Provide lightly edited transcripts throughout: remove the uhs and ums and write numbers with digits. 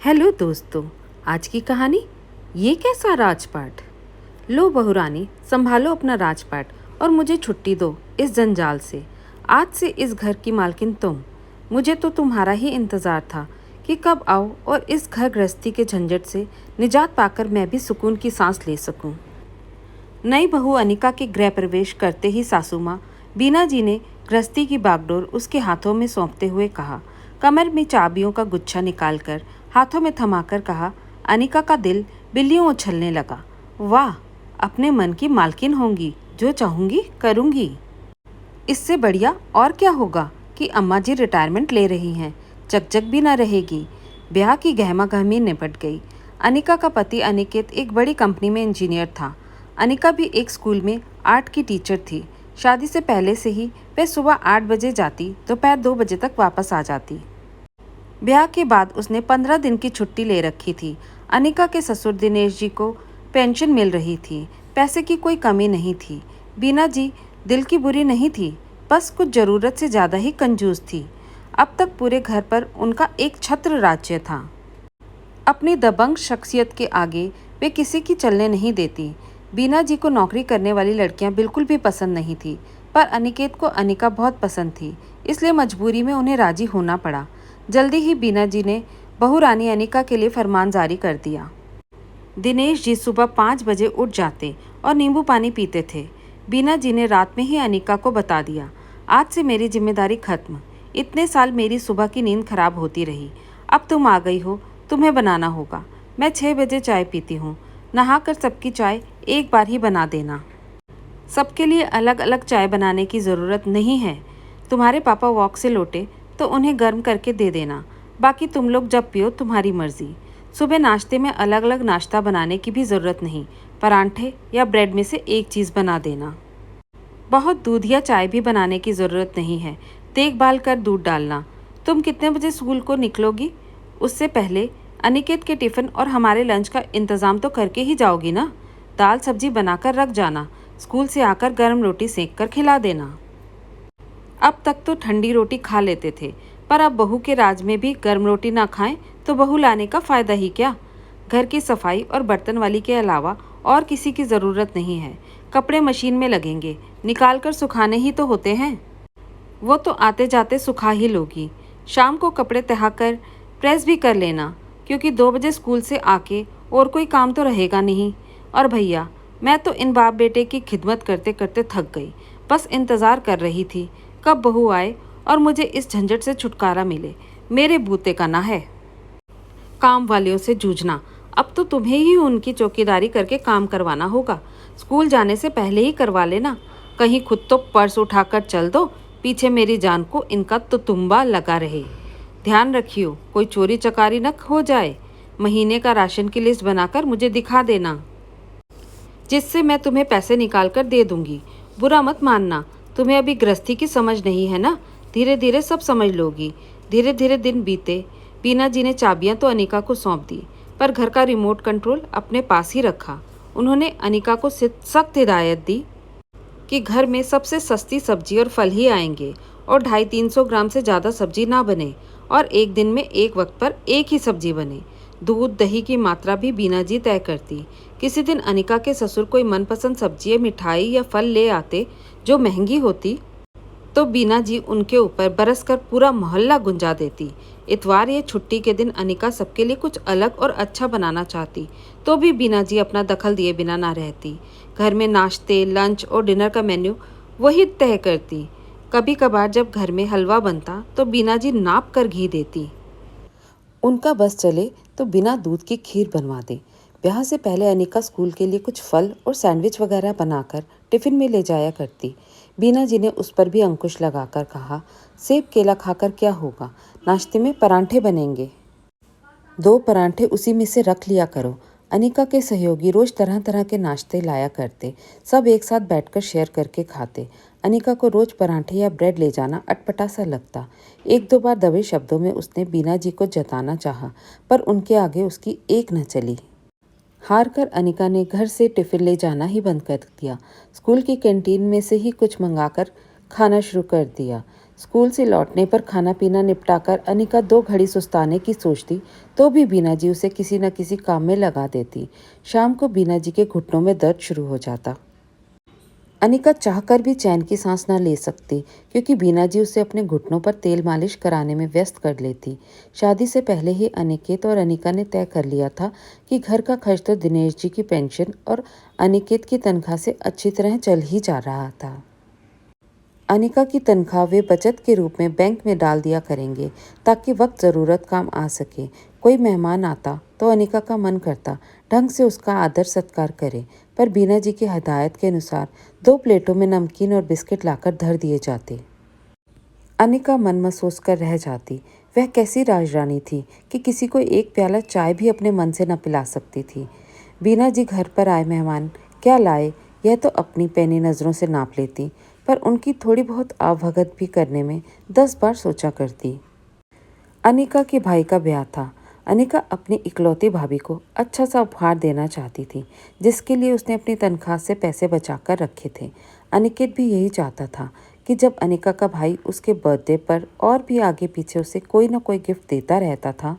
Hello दोस्तों, आज की कहानी ये कैसा राजपाट। लो बहुरानी, संभालो अपना राजपाट और मुझे छुट्टी दो इस जंजाल से। आज से इस घर की मालकिन तुम। मुझे तो तुम्हारा ही इंतज़ार था कि कब आओ और इस घर गृहस्थी के झंझट से निजात पाकर मैं भी सुकून की सांस ले सकूं। नई बहू अनिका के गृह प्रवेश करते ही सासू माँ बीना जी ने गृहस्थी की बागडोर उसके हाथों में सौंपते हुए कहा। कमर में चाबियों का गुच्छा निकालकर हाथों में थमाकर कहा। अनिका का दिल बिल्लियों उछलने लगा। वाह, अपने मन की मालकिन होंगी, जो चाहूंगी करूंगी। इससे बढ़िया और क्या होगा कि अम्मा जी रिटायरमेंट ले रही हैं, चकचक भी न रहेगी। ब्याह की गहमा गहमी निपट गई। अनिका का पति अनिकेत एक बड़ी कंपनी में इंजीनियर था। अनिका भी एक स्कूल में आर्ट की टीचर थी। शादी से पहले से ही वह सुबह 8 बजे जाती, दोपहर 2 बजे तक वापस आ जाती। ब्याह के बाद उसने 15 दिन की छुट्टी ले रखी थी। अनिका के ससुर दिनेश जी को पेंशन मिल रही थी। पैसे की कोई कमी नहीं थी। बीना जी दिल की बुरी नहीं थी, बस कुछ ज़रूरत से ज़्यादा ही कंजूस थी। अब तक पूरे घर पर उनका एक छत्र राज्य था। अपनी दबंग शख्सियत के आगे वे किसी की चलने नहीं देती। बीना जी को नौकरी करने वाली लड़कियां बिल्कुल भी पसंद नहीं थी, पर अनिकेत को अनिका बहुत पसंद थी, इसलिए मजबूरी में उन्हें राजी होना पड़ा। जल्दी ही बीना जी ने बहू रानी अनिका के लिए फरमान जारी कर दिया। दिनेश जी सुबह 5 बजे उठ जाते और नींबू पानी पीते थे। बीना जी ने रात में ही अनिका को बता दिया, आज से मेरी जिम्मेदारी खत्म। इतने साल मेरी सुबह की नींद खराब होती रही, अब तुम आ गई हो, तुम्हें बनाना होगा। मैं 6 बजे चाय पीती हूँ, नहाकर सबकी चाय एक बार ही बना देना। सबके लिए अलग अलग चाय बनाने की ज़रूरत नहीं है। तुम्हारे पापा वॉक से लौटे तो उन्हें गर्म करके दे देना, बाकी तुम लोग जब पियो तुम्हारी मर्जी। सुबह नाश्ते में अलग अलग नाश्ता बनाने की भी ज़रूरत नहीं, परांठे या ब्रेड में से एक चीज़ बना देना। बहुत दूध या चाय भी बनाने की ज़रूरत नहीं है, देखभाल कर दूध डालना। तुम कितने बजे स्कूल को निकलोगी? उससे पहले अनिकेत के टिफ़िन और हमारे लंच का इंतज़ाम तो करके ही जाओगी ना। दाल सब्जी बनाकर रख जाना, स्कूल से आकर गर्म रोटी सेक कर खिला देना। अब तक तो ठंडी रोटी खा लेते थे, पर अब बहू के राज में भी गर्म रोटी ना खाएं तो बहू लाने का फ़ायदा ही क्या। घर की सफाई और बर्तन वाली के अलावा और किसी की ज़रूरत नहीं है। कपड़े मशीन में लगेंगे, निकाल कर सुखाने ही तो होते हैं। वो तो आते जाते सुखा ही लोगी। शाम को कपड़े तहाकर प्रेस भी कर लेना, क्योंकि 2 बजे स्कूल से आके और कोई काम तो रहेगा नहीं। और भैया, मैं तो इन बाप बेटे की खिदमत करते करते थक गई, बस इंतज़ार कर रही थी कब बहू आए और मुझे इस झंझट से छुटकारा मिले। मेरे बूते का ना है काम वालियों से जूझना। अब तो तुम्हें ही उनकी चौकीदारी करके काम करवाना होगा। स्कूल जाने से पहले ही करवा लेना। कहीं खुद तो पर्स उठाकर चल दो, पीछे मेरी जान को इनका तो तुम्बा लगा रहे। ध्यान रखियो, कोई चोरी चकारी न हो जाए। महीने का राशन की लिस्ट बनाकर मुझे दिखा देना, जिससे मैं तुम्हें पैसे निकाल कर दे दूंगी। बुरा मत मानना, तुम्हें अभी गृहस्थी की समझ नहीं है ना, धीरे धीरे सब समझ लोगी। धीरे धीरे दिन बीते। बीना जी ने चाबियां तो अनिका को सौंप दी, पर घर का रिमोट कंट्रोल अपने पास ही रखा। उन्होंने अनिका को सख्त हिदायत दी कि घर में सबसे सस्ती सब्जी और फल ही आएंगे और 250-300 ग्राम से ज़्यादा सब्जी ना बने, और एक दिन में एक वक्त पर एक ही सब्जी बने। दूध दही की मात्रा भी बीना जी तय करती। किसी दिन अनिका के ससुर कोई मनपसंद सब्जी, मिठाई या फल ले आते जो महंगी होती, तो बीना जी उनके ऊपर बरस कर पूरा मोहल्ला गुंजा देती। इतवार या छुट्टी के दिन अनिका सबके लिए कुछ अलग और अच्छा बनाना चाहती, तो भी बीना जी अपना दखल दिए बिना ना रहती। घर में नाश्ते, लंच और डिनर का मेन्यू वही तय करती। कभी कभार जब घर में हलवा बनता तो बीना जी नाप कर घी देती। उनका बस चले तो बिना दूध की खीर बनवा दे। ब्याह से पहले अनिका स्कूल के लिए कुछ फल और सैंडविच वगैरह बनाकर टिफ़िन में ले जाया करती। बीना जी ने उस पर भी अंकुश लगाकर कहा, सेब केला खाकर क्या होगा, नाश्ते में परांठे बनेंगे, 2 परांठे उसी में से रख लिया करो। अनिका के सहयोगी रोज तरह तरह के नाश्ते लाया करते, सब एक साथ बैठकर शेयर करके खाते। अनिका को रोज परांठे या ब्रेड ले जाना अटपटा सा लगता। 1-2 बार दबे शब्दों में उसने बीना जी को जताना चाहा, पर उनके आगे उसकी एक न चली। हार कर अनिका ने घर से टिफ़िन ले जाना ही बंद कर दिया। स्कूल की कैंटीन में से ही कुछ मंगाकर खाना शुरू कर दिया। स्कूल से लौटने पर खाना पीना निपटाकर अनिका 2 घड़ी सुस्ताने की सोचती तो भी बीना जी उसे किसी न किसी काम में लगा देती। शाम को बीना जी के घुटनों में दर्द शुरू हो जाता। अनिका चाहकर भी चैन की सांस न ले सकती क्योंकि बीना जी उसे अपने घुटनों पर तेल मालिश कराने में व्यस्त कर लेती। शादी से पहले ही अनिकेत और अनिका ने तय कर लिया था कि घर का खर्च तो दिनेश जी की पेंशन और अनिकेत की तनख्वाह से अच्छी तरह चल ही जा रहा था। अनिका की तनख्वाह वे बचत के रूप में बैंक में डाल दिया करेंगे ताकि वक्त ज़रूरत काम आ सके। कोई मेहमान आता तो अनिका का मन करता ढंग से उसका आदर सत्कार करे, पर बीना जी की हदायत के अनुसार 2 प्लेटों में नमकीन और बिस्किट लाकर धर दिए जाते। अनिका मन महसूस कर रह जाती। वह कैसी राजरानी थी कि किसी को एक प्याला चाय भी अपने मन से न पिला सकती थी। बीना जी घर पर आए मेहमान क्या लाए यह तो अपनी पैनी नज़रों से नाप लेती, पर उनकी थोड़ी बहुत आवभगत भी करने में 10 बार सोचा करती। अनिका के भाई का ब्याह था। अनिका अपनी इकलौती भाभी को अच्छा सा उपहार देना चाहती थी, जिसके लिए उसने अपनी तनख्वाह से पैसे बचाकर रखे थे। अनिकेत भी यही चाहता था कि जब अनिका का भाई उसके बर्थडे पर और भी आगे पीछे उसे कोई न कोई गिफ्ट देता रहता था,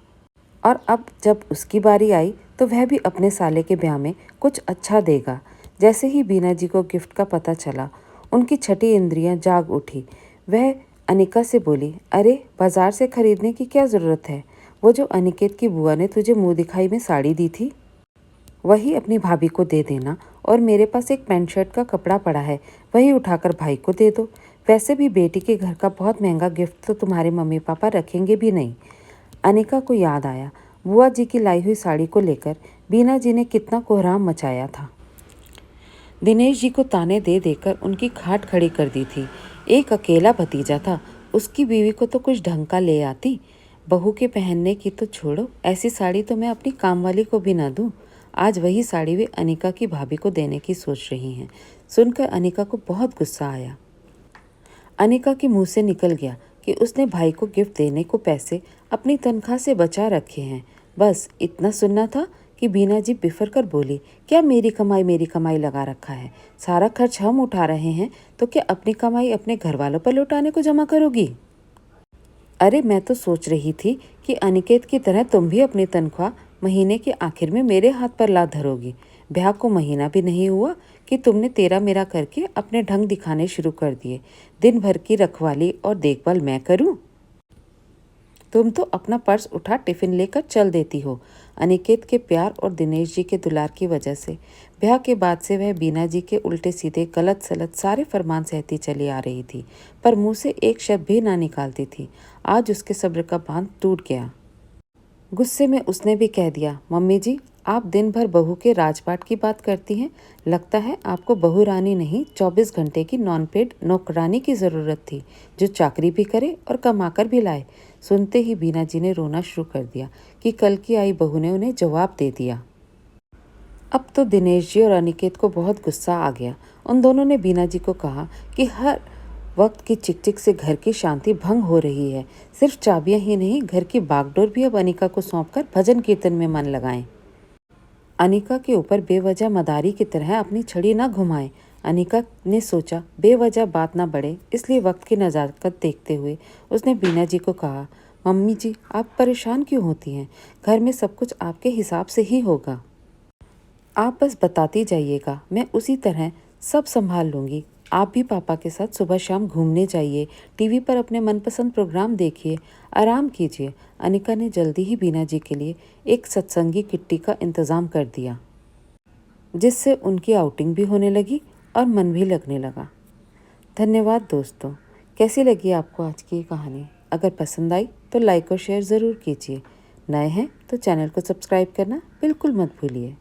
और अब जब उसकी बारी आई तो वह भी अपने साले के ब्याह में कुछ अच्छा देगा। जैसे ही बीना जी को गिफ्ट का पता चला, उनकी छठी इंद्रियां जाग उठी। वह अनिका से बोली, अरे बाजार से खरीदने की क्या ज़रूरत है? वो जो अनिकेत की बुआ ने तुझे मुंह दिखाई में साड़ी दी थी वही अपनी भाभी को दे देना, और मेरे पास एक पैंट शर्ट का कपड़ा पड़ा है, वही उठाकर भाई को दे दो। वैसे भी बेटी के घर का बहुत महंगा गिफ्ट तो तुम्हारे मम्मी पापा रखेंगे भी नहीं। अनिका को याद आया बुआ जी की लाई हुई साड़ी को लेकर बीना जी ने कितना कोहराम मचाया था। दिनेश जी को ताने दे देकर उनकी खाट खड़ी कर दी थी। एक अकेला भतीजा था, उसकी बीवी को तो कुछ ढंग का ले आती। बहू के पहनने की तो छोड़ो, ऐसी साड़ी तो मैं अपनी कामवाली को भी ना दूं। आज वही साड़ी वे अनिका की भाभी को देने की सोच रही हैं। सुनकर अनिका को बहुत गुस्सा आया। अनिका के मुंह से निकल गया कि उसने भाई को गिफ्ट देने को पैसे अपनी तनख्वाह से बचा रखे हैं। बस इतना सुनना था कि बीना जी बिफर कर बोली, क्या मेरी कमाई लगा रखा है? सारा खर्च हम उठा रहे हैं तो क्या अपनी कमाई अपने घर वालों पर लौटाने को जमा करोगी? अरे मैं तो सोच रही थी कि अनिकेत की तरह तुम भी अपनी तनख्वाह महीने के आखिर में मेरे हाथ पर ला धरोगी। ब्याह को महीना भी नहीं हुआ कि तुमने तेरा मेरा करके अपने ढंग दिखाने शुरू कर दिए। दिन भर की रखवाली और देखभाल मैं करूं? तुम तो अपना पर्स उठा टिफिन लेकर चल देती हो। अनिकेत के प्यार और दिनेश जी के दुलार की वजह से ब्याह के बाद से वह बीना जी के उल्टे सीधे गलत सलत सारे फरमान सहती चली आ रही थी, पर मुंह से एक शब्द भी ना निकालती थी। आज उसके सब्र का बांध टूट गया। गुस्से में उसने भी कह दिया, मम्मी जी आप दिन भर बहू के राजपाट की बात करती हैं। लगता है आपको बहू रानी नहीं 24 घंटे की नॉन पेड नौकरानी की ज़रूरत थी, जो चाकरी भी करे और कमाकर भी लाए। सुनते ही बीना जी ने रोना शुरू कर दिया कि कल की आई बहू ने उन्हें जवाब दे दिया। अब तो दिनेश जी और अनिकेत को बहुत गुस्सा आ गया। उन दोनों ने बीना जी को कहा कि हर वक्त की चिकचिक से घर की शांति भंग हो रही है। सिर्फ चाबियां ही नहीं, घर की बागडोर भी अब अनिका को सौंपकर भजन कीर्तन में मन लगाएं। अनिका के ऊपर बेवजह मदारी की तरह अपनी छड़ी न घुमाएं। अनिका ने सोचा बेवजह बात ना बढ़े, इसलिए वक्त की नज़ाकत देखते हुए उसने बीना जी को कहा, मम्मी जी आप परेशान क्यों होती हैं? घर में सब कुछ आपके हिसाब से ही होगा। आप बस बताती जाइएगा, मैं उसी तरह सब संभाल लूँगी। आप भी पापा के साथ सुबह शाम घूमने जाइए, टीवी पर अपने मनपसंद प्रोग्राम देखिए, आराम कीजिए। अनिका ने जल्दी ही बीना जी के लिए एक सत्संगी किट्टी का इंतज़ाम कर दिया, जिससे उनकी आउटिंग भी होने लगी और मन भी लगने लगा। धन्यवाद दोस्तों। कैसी लगी आपको आज की ये कहानी? अगर पसंद आई तो लाइक और शेयर ज़रूर कीजिए। नए हैं तो चैनल को सब्सक्राइब करना बिल्कुल मत भूलिए।